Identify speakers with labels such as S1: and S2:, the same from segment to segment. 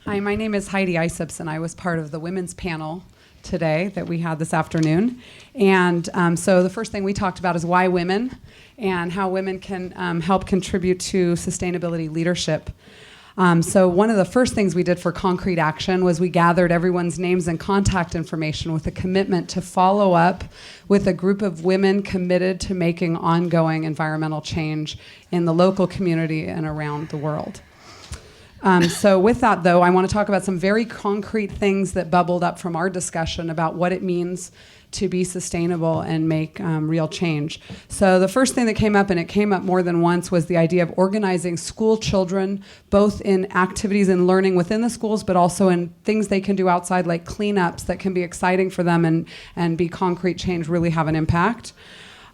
S1: Hi, my name is Heidi Eisips, and I was part of the women's panel today that we had this afternoon. And so the first thing we talked about is why women and how women can help contribute to sustainability leadership. So one of the first things we did for concrete action was we gathered everyone's names and contact information with a commitment to follow up with a group of women committed to making ongoing environmental change in the local community and around the world. So with that, though, I want to talk about some very concrete things that bubbled up from our discussion about what it means to be sustainable and make real change. So the first thing that came up, and it came up more than once, was the idea of organizing school children, both in activities and learning within the schools, but also in things they can do outside, like cleanups that can be exciting for them and be concrete change, really have an impact.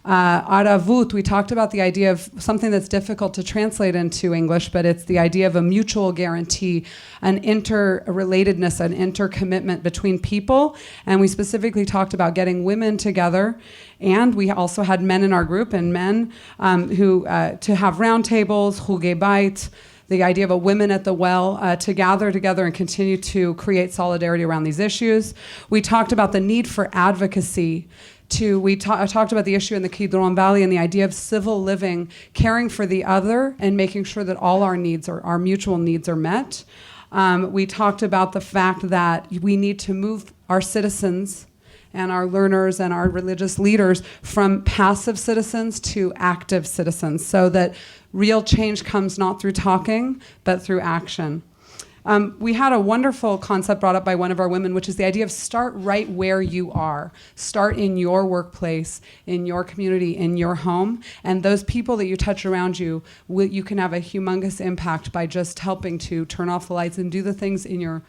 S1: Aravut, we talked about the idea of something that's difficult to translate into English, but it's the idea of a mutual guarantee, an interrelatedness, an intercommitment between people. And we specifically talked about getting women together. And we also had men in our group, and men who to have roundtables, huge bait, the idea of a women at the well, to gather together and continue to create solidarity around these issues. We talked about the need for advocacy. I talked about the issue in the Kidron Valley and the idea of civil living, caring for the other and making sure that all our needs, our mutual needs, are met. We talked about the fact that we need to move our citizens and our learners and our religious leaders from passive citizens to active citizens, so that real change comes not through talking, but through action. We had a wonderful concept brought up by one of our women, which is the idea of start right where you are. Start in your workplace, in your community, in your home. And those people that you touch around you, you can have a humongous impact by just helping to turn off the lights and do the things in your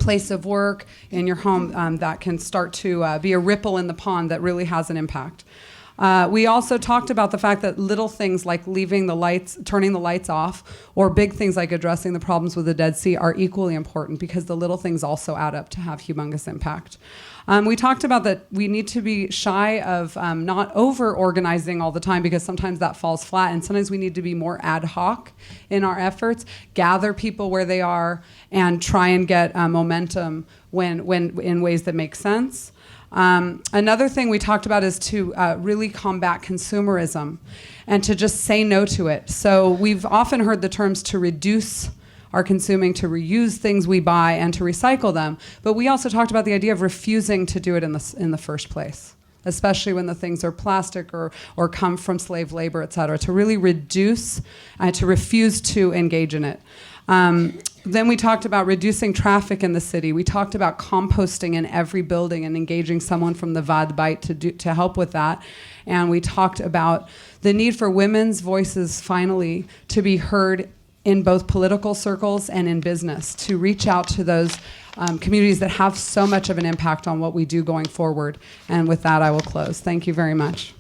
S1: place of work, in your home, that can start to be a ripple in the pond that really has an impact. We also talked about the fact that little things like leaving the lights, turning the lights off, or big things like addressing the problems with the Dead Sea are equally important, because the little things also add up to have humongous impact. We talked about that we need to be shy of not over-organizing all the time, because sometimes that falls flat, and sometimes we need to be more ad hoc in our efforts, gather people where they are, and try and get momentum when in ways that make sense. Another thing we talked about is to really combat consumerism and to just say no to it. So we've often heard the terms to reduce our consuming, to reuse things we buy, and to recycle them. But we also talked about the idea of refusing to do it in the first place, especially when the things are plastic or come from slave labor, et cetera, to really reduce, to refuse to engage in it. Then we talked about reducing traffic in the city. We talked about composting in every building and engaging someone from the Vad Bite to help with that. And we talked about the need for women's voices, finally, to be heard in both political circles and in business, to reach out to those communities that have so much of an impact on what we do going forward. And with that, I will close. Thank you very much.